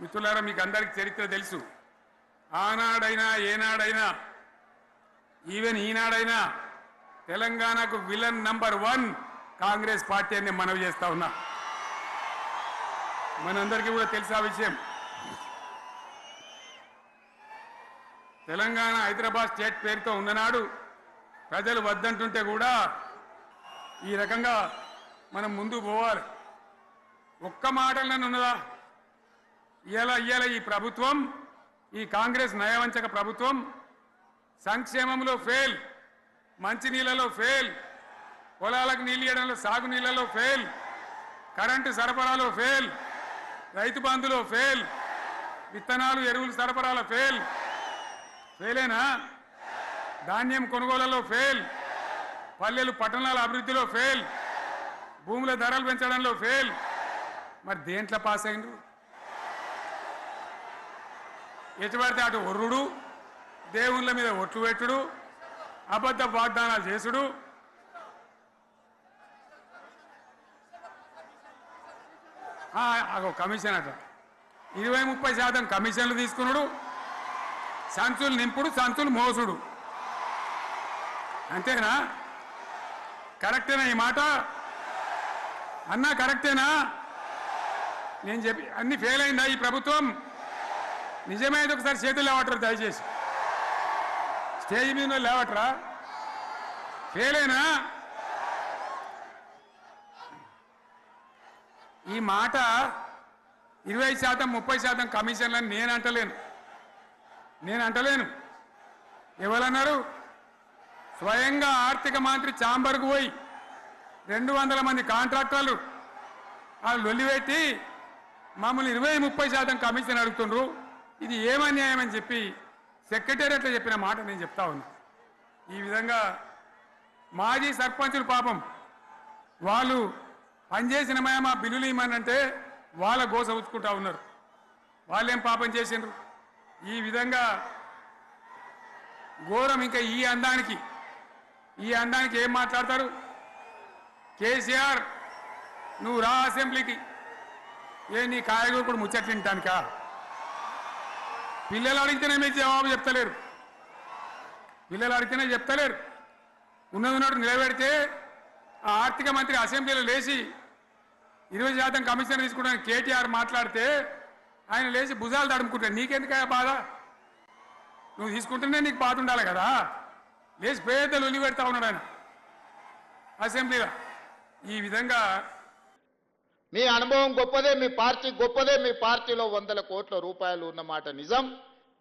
మిత్రులారా, మీకు అందరికీ చరిత్ర తెలుసు. ఆనాడైనా ఏనాడైనా ఈవెన్ ఈనాడైనా తెలంగాణకు విలన్ నంబర్ 1 కాంగ్రెస్ పార్టీ అని మనవి చేస్తా ఉన్నా. మనందరికీ కూడా తెలుసు ఆ విషయం. తెలంగాణ హైదరాబాద్ స్టేట్ పేరుతో ఉన్ననాడు ప్రజలు వద్దంటుంటే కూడా ఈ రకంగా మనం ముందు పోవాలి. ఒక్క మాటలను ఉన్నదా? ఇవాళ ఈ ప్రభుత్వం, ఈ కాంగ్రెస్ నయవంచక ప్రభుత్వం సంక్షేమంలో ఫెయిల్, మంచినీళ్ళలో ఫెయిల్, పొలాలకు నీళ్ళు ఇవ్వడంలో సాగునీళ్ళలో ఫెయిల్, కరెంటు సరఫరాలో ఫెయిల్, రైతు బంధులో ఫెయిల్, విత్తనాలు ఎరువులు సరఫరాలో ఫెయిలేనా? ధాన్యం కొనుగోలులో ఫెయిల్, పల్లెలు పట్టణాల అభివృద్ధిలో ఫెయిల్, భూముల ధరలు పెంచడంలో ఫెయిల్. మరి దేంట్లో పాస్ అయిండు? ఎటుపడితే అటు ఒర్రుడు, దేవుళ్ళ మీద ఒట్లు పెట్టుడు, అబద్ధ వాగ్దానాలు చేసుడు, కమిషన్ అట 20-30% కమిషన్లు తీసుకున్నాడు, సంచులు నింపుడు, సంచులు మోసుడు. అంతేనా? కరెక్టేనా ఈ మాట అన్నా? కరెక్టేనా? నేను చెప్పి అన్ని ఫెయిల్ అయిందా ఈ ప్రభుత్వం? నిజమైతే ఒకసారి చేతులు లేవటరు, దయచేసి స్టేజ్ మీద లేవటరా. ఫెయిలేనా? ఈ మాట 20%, 30% కమిషన్లని నేను అంటలేను. ఎవరన్నారు? స్వయంగా ఆర్థిక మంత్రి ఛాంబర్కు పోయి 200 మంది కాంట్రాక్టర్లు వాళ్ళు లొల్లిపెట్టి మమ్మల్ని 20-30% కమిషన్ అడుగుతుండ్రు, ఇది ఏమన్యాయం అని చెప్పి సెక్రటేరియట్లో చెప్పిన మాట నేను చెప్తా ఉన్నా. ఈ విధంగా మాజీ సర్పంచులు పాపం వాళ్ళు పనిచేసిన మా బిల్లులు ఇవ్వమనంటే వాళ్ళ గోస ఉచ్చుకుంటా ఉన్నారు. వాళ్ళేం పాపం చేసిండ్రు? ఈ విధంగా ఘోరం. ఇంకా ఈ అందానికి ఏం మాట్లాడతారు? కేసీఆర్ నువ్వు రా అసెంబ్లీకి, నీ కాయగూరకుడు ముచ్చట్లు తింటానికా? పిల్లలు అడిగితేనే మీరు జవాబు చెప్తలేరు. ఉన్నట్టు నిలబెడితే ఆ ఆర్థిక మంత్రి అసెంబ్లీలో లేచి 20% కమిషన్ తీసుకుంటాను కేటీఆర్ మాట్లాడితే ఆయన లేచి భుజాలు తడుముకుంటాడు. నీకెందుకు బాధ? నువ్వు తీసుకుంటేనే నీకు బాధ ఉండాలి కదా. లేచి పేదలు ఉల్లి పెడతా ఉన్నాడు ఆయన అసెంబ్లీలో. ఈ విధంగా మీ అనుభవం గొప్పదే, మీ పార్టీ గొప్పదే. మీ పార్టీలో 100 కోట్ల రూపాయలు ఉన్నమాట నిజం.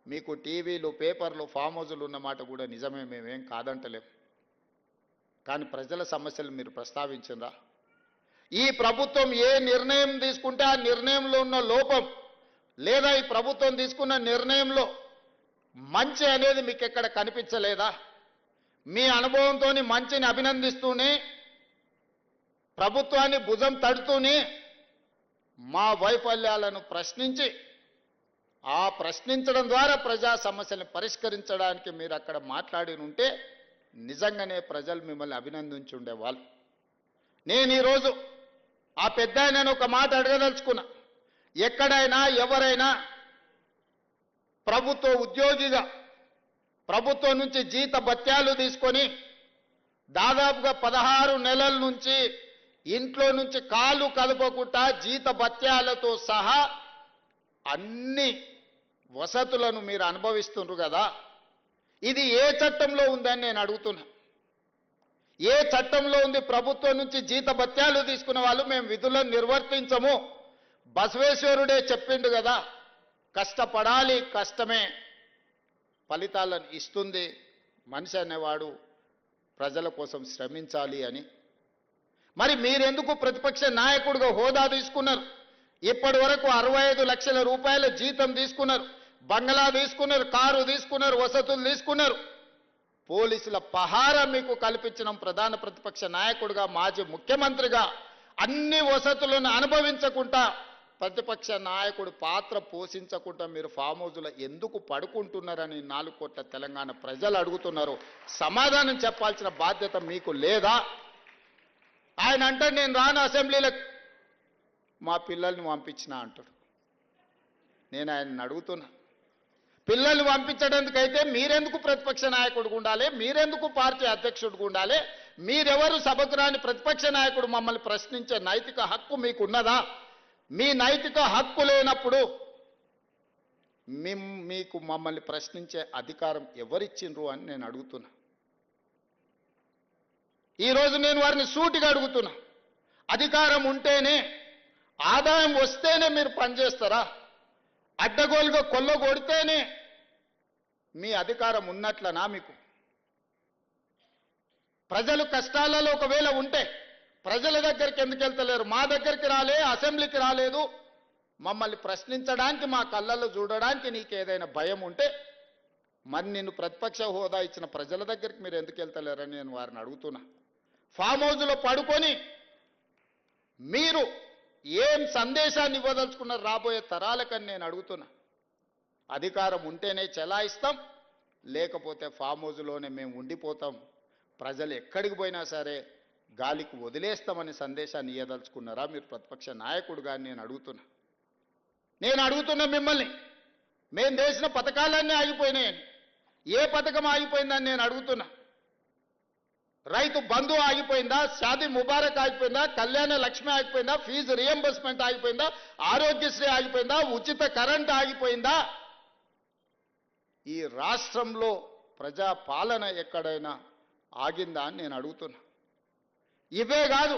మీకు టీవీలు, పేపర్లు, ఫామ్ హౌజులు ఉన్నమాట కూడా నిజమే, మేమేం కాదంటలేం. కానీ ప్రజల సమస్యలు మీరు ప్రస్తావించిందా? ఈ ప్రభుత్వం ఏ నిర్ణయం తీసుకుంటే ఆ నిర్ణయంలో ఉన్న లోపం, లేదా ఈ ప్రభుత్వం తీసుకున్న నిర్ణయంలో మంచి అనేది మీకు ఎక్కడ కనిపించలేదా? మీ అనుభవంతో మంచిని అభినందిస్తూనే, ప్రభుత్వాన్ని భుజం తడుతూనే మా వైఫల్యాలను ప్రశ్నించి, ఆ ప్రశ్నించడం ద్వారా ప్రజా సమస్యలను పరిష్కరించడానికి మీరు అక్కడ మాట్లాడి ఉంటే నిజంగానే ప్రజలు మిమ్మల్ని అభినందించి ఉండేవాళ్ళు. నేను ఈరోజు ఆ పెద్ద ఆయనను ఒక మాట అడగదలుచుకున్నా. ఎక్కడైనా ఎవరైనా ప్రభుత్వ ఉద్యోగిగా ప్రభుత్వం నుంచి జీత భత్యాలు తీసుకొని దాదాపుగా 16 నెలల నుంచి ఇంట్లో నుంచి కాళ్ళు కదపకుండా జీత భత్యాలతో సహా అన్ని వసతులను మీరు అనుభవిస్తున్నారు కదా. ఇది ఏ చట్టంలో ఉందని నేను అడుగుతున్నా. ఏ చట్టంలో ఉంది? ప్రభుత్వం నుంచి జీత భత్యాలు తీసుకున్న వాళ్ళు మేము విధులను నిర్వర్తించము. బసవేశ్వరుడే చెప్పిండు కదా, కష్టపడాలి, కష్టమే ఫలితాలను ఇస్తుంది, మనిషి అనేవాడు ప్రజల కోసం శ్రమించాలి అని. మరి మీరెందుకు ప్రతిపక్ష నాయకుడిగా హోదా తీసుకున్నారు? ఇప్పటి వరకు 65 లక్షల రూపాయల జీతం తీసుకున్నారు, బంగళా తీసుకున్నారు, కారు తీసుకున్నారు, వసతులు తీసుకున్నారు. పోలీసుల పహారా మీకు కల్పించిన ప్రధాన ప్రతిపక్ష నాయకుడిగా, మాజీ ముఖ్యమంత్రిగా అన్ని వసతులను అనుభవించకుండా, ప్రతిపక్ష నాయకుడు పాత్ర పోషించకుండా మీరు ఫామ్ హౌజులో ఎందుకు పడుకుంటున్నారని 4 కోట్ల తెలంగాణ ప్రజలు అడుగుతున్నారు. సమాధానం చెప్పాల్సిన బాధ్యత మీకు లేదా? ఆయన అంటే నేను రాను అసెంబ్లీలకు, మా పిల్లల్ని పంపించిన అంటాడు. నేను ఆయన్ని అడుగుతున్నా. పిల్లలు పంపించడానికైతే మీరెందుకు ప్రతిపక్ష నాయకుడిగా ఉండాలి? మీరెందుకు పార్టీ అధ్యక్షుడిగా ఉండాలి? మీరెవరు సభకు రాని ప్రతిపక్ష నాయకుడు మమ్మల్ని ప్రశ్నించే నైతిక హక్కు మీకున్నదా? మీ నైతిక హక్కు లేనప్పుడు మీకు మమ్మల్ని ప్రశ్నించే అధికారం ఎవరిచ్చిండ్రు అని నేను అడుగుతున్నా. ఈరోజు నేను వారిని సూటిగా అడుగుతున్నా. అధికారం ఉంటేనే, ఆదాయం వస్తేనే మీరు పనిచేస్తారా? అడ్డగోలుగా కొల్లగొడితేనే మీ అధికారం ఉన్నట్లనా మీకు? ప్రజలు కష్టాలలో ఒకవేళ ఉంటే ప్రజల దగ్గరికి ఎందుకు వెళ్తలేరు? మా దగ్గరికి రాలే, అసెంబ్లీకి రాలేదు, మమ్మల్ని ప్రశ్నించడానికి, మా కళ్ళల్లో చూడడానికి నీకు ఏదైనా భయం ఉంటే మరి నిన్ను ప్రతిపక్ష హోదా ఇచ్చిన ప్రజల దగ్గరికి మీరు ఎందుకు వెళ్తలేరని నేను వారిని అడుగుతున్నా. ఫామ్ హౌస్లో పడుకొని మీరు ఏం సందేశాన్ని ఇవ్వదలుచుకున్నారు రాబోయే తరాలకని నేను అడుగుతున్నా. అధికారం ఉంటేనే చెలాయిస్తాం, లేకపోతే ఫామ్ హౌస్లోనే మేము ఉండిపోతాం, ప్రజలు ఎక్కడికి పోయినా సరే గాలికి వదిలేస్తామని సందేశాన్ని ఇవ్వదలుచుకున్నారా మీరు ప్రతిపక్ష నాయకుడుగా నేను అడుగుతున్నా. నేను అడుగుతున్నా మిమ్మల్ని, మేము చేసిన పథకాలన్నీ ఆగిపోయినాయని. ఏ పథకం ఆగిపోయిందని నేను అడుగుతున్నా. రైతు బంధు ఆగిపోయిందా? షాదీ ముబారక్ ఆగిపోయిందా? కళ్యాణ లక్ష్మి ఆగిపోయిందా? ఫీజు రియంబర్స్మెంట్ ఆగిపోయిందా? ఆరోగ్యశ్రీ ఆగిపోయిందా? ఉచిత కరెంట్ ఆగిపోయిందా? ఈ రాష్ట్రంలో ప్రజా పాలన ఎక్కడైనా ఆగిందా అని నేను అడుగుతున్నా. ఇవే కాదు,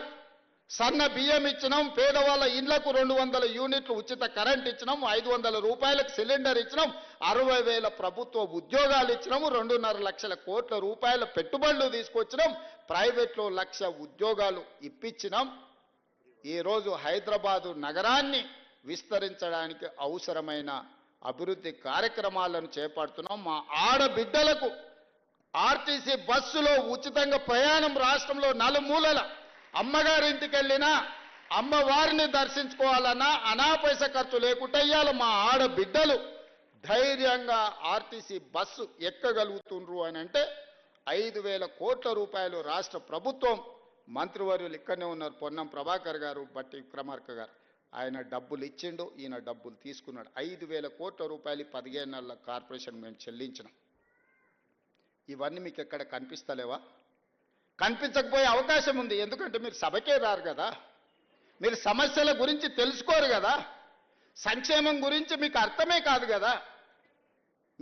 సన్న బియ్యం ఇచ్చినాం, పేదవాళ్ళ ఇళ్లకు 200 యూనిట్లు ఉచిత కరెంట్ ఇచ్చినాం, 500 రూపాయలకు సిలిండర్ ఇచ్చినాం, 60,000 ప్రభుత్వ ఉద్యోగాలు ఇచ్చినాము, 2.5 లక్షల కోట్ల రూపాయల పెట్టుబడులు తీసుకొచ్చినాం, ప్రైవేట్లో 1,00,000 ఉద్యోగాలు ఇప్పించినాం. ఈరోజు హైదరాబాదు నగరాన్ని విస్తరించడానికి అవసరమైన అభివృద్ధి కార్యక్రమాలను చేపడుతున్నాం. మా ఆడబిడ్డలకు ఆర్టీసీ బస్సులో ఉచితంగా ప్రయాణం రాష్ట్రంలో నలుమూలల అమ్మగారింటికి వెళ్ళినా, అమ్మవారిని దర్శించుకోవాలన్నా అనా పైసా ఖర్చు లేకుండా ఇయ్యాల మా ఆడబిడ్డలు ధైర్యంగా ఆర్టీసీ బస్సు ఎక్కగలుగుతుండ్రు అని అంటే 5,000 కోట్ల రూపాయలు రాష్ట్ర ప్రభుత్వం, మంత్రివర్యులు ఇక్కడనే ఉన్నారు, పొన్నం ప్రభాకర్ గారు, బట్టి విక్రమార్క గారు, ఆయన డబ్బులు ఇచ్చిండు, ఈయన డబ్బులు తీసుకున్నాడు. 5,000 కోట్ల రూపాయలు 15 నెలల కార్పొరేషన్ మేము చెల్లించినాం. ఇవన్నీ మీకు ఎక్కడ కనిపిస్తలేవా? కనిపించకపోయే అవకాశం ఉంది. ఎందుకంటే మీరు సభకే రారు కదా, మీరు సమస్యల గురించి తెలుసుకోరు కదా, సంక్షేమం గురించి మీకు అర్థమే కాదు కదా,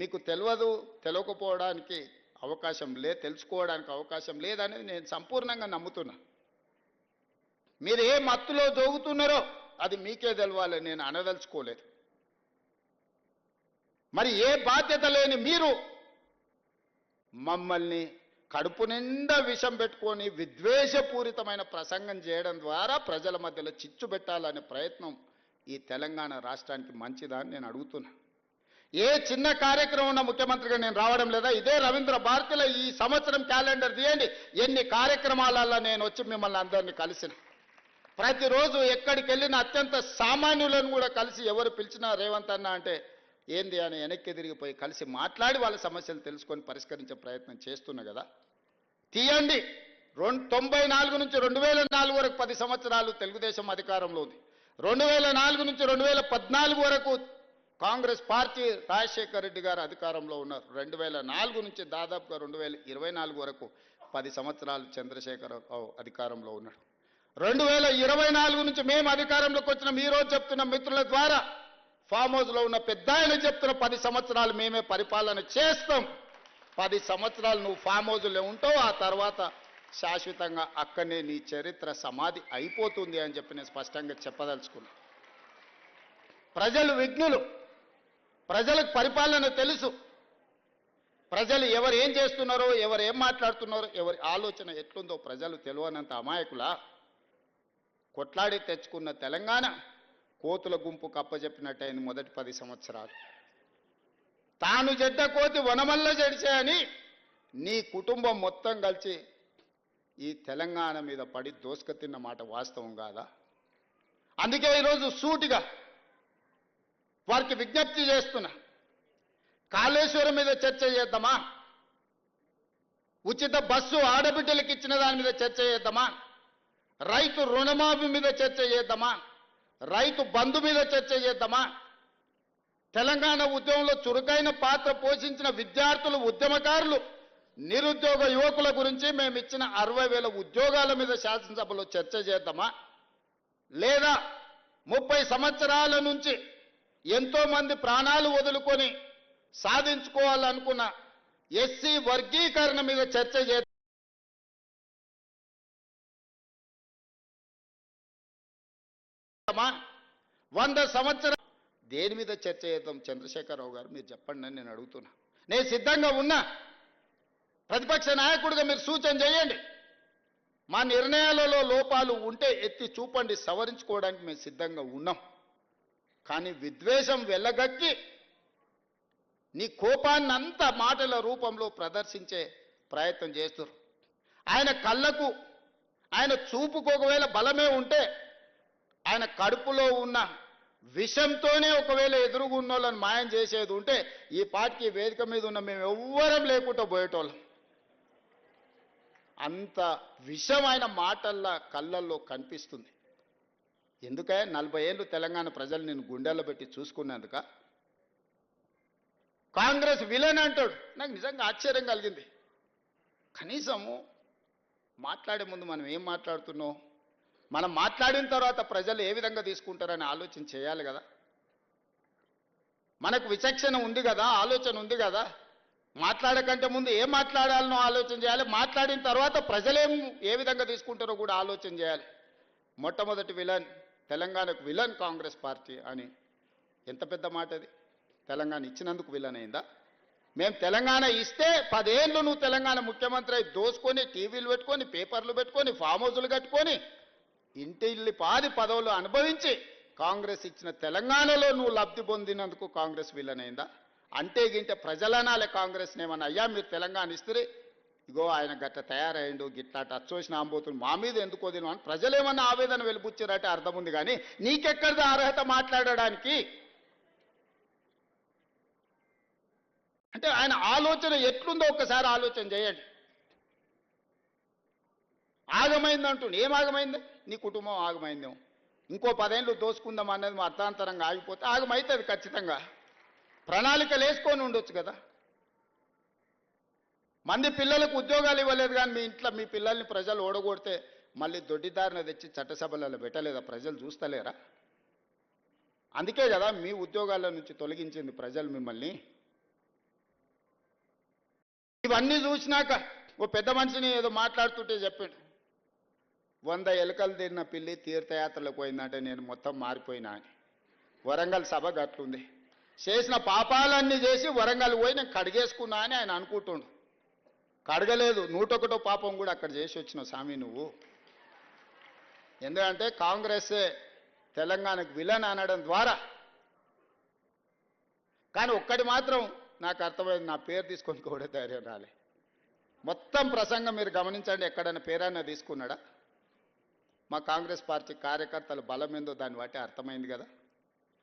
మీకు తెలియకపోవడానికి అవకాశం తెలుసుకోవడానికి అవకాశం లేదనేది నేను సంపూర్ణంగా నమ్ముతున్నా. మీరు ఏ మత్తులో జోగుతున్నారో అది మీకే తెలవాలి, నేను అనదలుచుకోలేదు. మరి ఏ బాధ్యత లేని మీరు మమ్మల్ని కడుపు నిండా విషం పెట్టుకొని విద్వేషపూరితమైన ప్రసంగం చేయడం ద్వారా ప్రజల మధ్యలో చిచ్చు పెట్టాలనే ప్రయత్నం ఈ తెలంగాణ రాష్ట్రానికి మంచిదా అని నేను అడుగుతున్నా. ఏ చిన్న కార్యక్రమం ఉన్న ముఖ్యమంత్రిగా నేను రావడం లేదా? ఇదే రవీంద్ర భారతిలో ఈ సంవత్సరం క్యాలెండర్ తీయండి, ఎన్ని కార్యక్రమాలలో నేను వచ్చి మిమ్మల్ని అందరినీ కలిసిన. ప్రతిరోజు ఎక్కడికి వెళ్ళిన అత్యంత సామాన్యులను కూడా కలిసి ఎవరు పిలిచినా రేవంత్ అన్న అంటే ఏంది అని వెనక్కి తిరిగిపోయి కలిసి మాట్లాడి వాళ్ళ సమస్యలు తెలుసుకొని పరిష్కరించే ప్రయత్నం చేస్తున్నా కదా. తీయండి, 94 నుంచి 2004 వరకు 10 సంవత్సరాలు తెలుగుదేశం అధికారంలో ఉంది. 2004 నుంచి 2014 వరకు కాంగ్రెస్ పార్టీ రాజశేఖర్ రెడ్డి గారు అధికారంలో ఉన్నారు. 2004 నుంచి దాదాపుగా 2024 వరకు 10 సంవత్సరాలు చంద్రశేఖరరావు అధికారంలో ఉన్నాడు. 2024 నుంచి మేము అధికారంలోకి వచ్చిన ఈరోజు చెప్తున్న మిత్రుల ద్వారా ఫామ్ హౌస్లో ఉన్న పెద్ద ఆయన చెప్తున్న 10 సంవత్సరాలు మేమే పరిపాలన చేస్తాం. 10 సంవత్సరాలు నువ్వు ఫామ్ హౌస్లో ఉంటావు, ఆ తర్వాత శాశ్వతంగా అక్కడనే నీ చరిత్ర సమాధి అయిపోతుంది అని చెప్పి నేను స్పష్టంగా చెప్పదలుచుకున్నా. ప్రజలు విఘ్నులు, ప్రజలకు పరిపాలన తెలుసు. ప్రజలు ఎవరు ఏం చేస్తున్నారో, ఎవరు ఏం మాట్లాడుతున్నారో, ఎవరి ఆలోచన ఎట్లుందో ప్రజలు తెలియనంత అమాయకులా? కొట్లాడి తెచ్చుకున్న తెలంగాణ కోతుల గుంపు కప్పజెప్పినట్టయింది మొదటి 10 సంవత్సరాలు. తాను చెడ్డ కోతి వనమల్ల జడిచే అని నీ కుటుంబం మొత్తం కలిసి ఈ తెలంగాణ మీద పడి దోసుక తిన్న మాట వాస్తవం కాదా? అందుకే ఈరోజు సూటిగా వారికి విజ్ఞప్తి చేస్తున్నా. కాళేశ్వరం మీద చర్చ చేద్దామా? ఉచిత బస్సు ఆడబిడ్డలకు ఇచ్చిన దాని మీద చర్చ చేద్దామా? రైతు రుణమాఫీ మీద చర్చ చేద్దామా? రైతు బంధు మీద చర్చ చేద్దామా? తెలంగాణ ఉద్యమంలో చురుకైన పాత్ర పోషించిన విద్యార్థులు, ఉద్యమకారులు, నిరుద్యోగ యువకుల గురించి మేము ఇచ్చిన 60,000 ఉద్యోగాల మీద శాసనసభలో చర్చ చేద్దామా? లేదా 30 సంవత్సరాల నుంచి ఎంతో మంది ప్రాణాలు వదులుకొని సాధించుకోవాలనుకున్న ఎస్సీ వర్గీకరణ మీద చర్చ చేద్దామా? 100 సంవత్సరాలు దేని మీద చర్చ చేద్దాం? చంద్రశేఖరరావు గారు మీరు చెప్పండి అని నేను అడుగుతున్నా. నేను సిద్ధంగా ఉన్నా. ప్రతిపక్ష నాయకుడిగా మీరు సూచన చేయండి. మా నిర్ణయాలలో లోపాలు ఉంటే ఎత్తి చూపండి, సవరించుకోవడానికి మేము సిద్ధంగా ఉన్నాం. కానీ విద్వేషం వెళ్ళగక్కి నీ కోపాన్నంతా మాటల రూపంలో ప్రదర్శించే ప్రయత్నం చేస్తారు. ఆయన కళ్ళకు, ఆయన చూపుకు ఒకవేళ బలమే ఉంటే ఆయన కడుపులో ఉన్న విషంతోనే ఒకవేళ ఎదురుగున్న వాళ్ళని మాయం చేసేది ఉంటే ఈ పార్టీకి వేదిక మీద ఉన్న మేము ఎవ్వరం లేకుండా పోయేటోళ్ళం. అంత విషం ఆయన మాటల్లో కళ్ళల్లో కనిపిస్తుంది. ఎందుకే 40 ఏళ్ళు తెలంగాణ ప్రజలు నేను గుండెల్లో పెట్టి చూసుకున్నందుక? కాంగ్రెస్ విలన్ అంటాడు. నాకు నిజంగా ఆశ్చర్యం కలిగింది. కనీసము మాట్లాడే ముందు మనం ఏం మాట్లాడుతున్నాం, మనం మాట్లాడిన తర్వాత ప్రజలు ఏ విధంగా తీసుకుంటారని ఆలోచన చేయాలి కదా. మనకు విచక్షణ ఉంది కదా, ఆలోచన ఉంది కదా. మాట్లాడకంటే ముందు ఏం మాట్లాడాలనో ఆలోచన చేయాలి. మాట్లాడిన తర్వాత ప్రజలేం ఏ విధంగా తీసుకుంటారో కూడా ఆలోచన చేయాలి. మొట్టమొదటి విలన్, తెలంగాణకు విలన్ కాంగ్రెస్ పార్టీ అని ఎంత పెద్ద మాట అది. తెలంగాణ ఇచ్చినందుకు విలన్ అయిందా? మేము తెలంగాణ ఇస్తే 10 ఏళ్ళు నువ్వు తెలంగాణ ముఖ్యమంత్రి అయి దోసుకొని, టీవీలు పెట్టుకొని, పేపర్లు పెట్టుకొని, ఫామ్ హౌజులు కట్టుకొని, ఇంటిల్లి పాది పదవులు అనుభవించి కాంగ్రెస్ ఇచ్చిన తెలంగాణలో నువ్వు లబ్ధి పొందినందుకు కాంగ్రెస్ విలన్ అయిందా? అంటే గింటే ప్రజలనాలే కాంగ్రెస్ని ఏమన్నా, అయ్యా మీరు తెలంగాణ ఇస్తే ఇగో ఆయన గట్ట తయారయ్యిండు, గిట్లా అచ్చోసిన ఆంబోతులు మా మీద ఎందుకు వదిన అని ప్రజలేమన్నా ఆవేదన వెలిపుచ్చారంటే అర్థం ఉంది. కానీ నీకెక్కడిది అర్హత మాట్లాడడానికి? అంటే ఆయన ఆలోచన ఎట్లుందో ఒక్కసారి ఆలోచన చేయండి. ఆగమైందంటుండే. ఏం ఆగమైంది? నీ కుటుంబం ఆగమైందేమో. ఇంకో 10 ఏళ్ళు దోసుకుందాం అన్నది మా అర్థాంతరంగా ఆగిపోతే ఆగమవుతుంది ఖచ్చితంగా. ప్రణాళికలు వేసుకొని ఉండొచ్చు కదా. మంది పిల్లలకు ఉద్యోగాలు ఇవ్వలేదు కానీ మీ ఇంట్లో మీ పిల్లల్ని ప్రజలు ఓడగొడితే మళ్ళీ దొడ్డిదారిన తెచ్చి చట్టసభలలో పెట్టలేదా? ప్రజలు చూస్తలేరా? అందుకే కదా మీ ఉద్యోగాల నుంచి తొలగించింది ప్రజలు మిమ్మల్ని. ఇవన్నీ చూసినాక ఓ పెద్ద మనిషిని ఏదో మాట్లాడుతుంటే చెప్పాడు, 100 ఎలుకలు తిన్న పిల్లి తీర్థయాత్రలకు పోయిందంటే నేను మొత్తం మారిపోయినా అని. వరంగల్ సభ గట్లుంది. చేసిన పాపాలన్నీ చేసి వరంగల్ పోయి నేను కడిగేసుకున్నా అని ఆయన అనుకుంటుండు. కడగలేదు, 101 పాపం కూడా అక్కడ చేసి వచ్చిన స్వామి నువ్వు. ఎందుకంటే కాంగ్రెస్ తెలంగాణకు విలన్ అనడం ద్వారా. కానీ ఒక్కటి మాత్రం నాకు అర్థమైంది, నా పేరు తీసుకొని కూడా ధైర్యం రాలే. మొత్తం ప్రసంగం మీరు గమనించండి, ఎక్కడైనా పేరన్నా తీసుకున్నాడా? మా కాంగ్రెస్ పార్టీ కార్యకర్తల బలం ఏందో దాన్ని బట్టి అర్థమైంది కదా.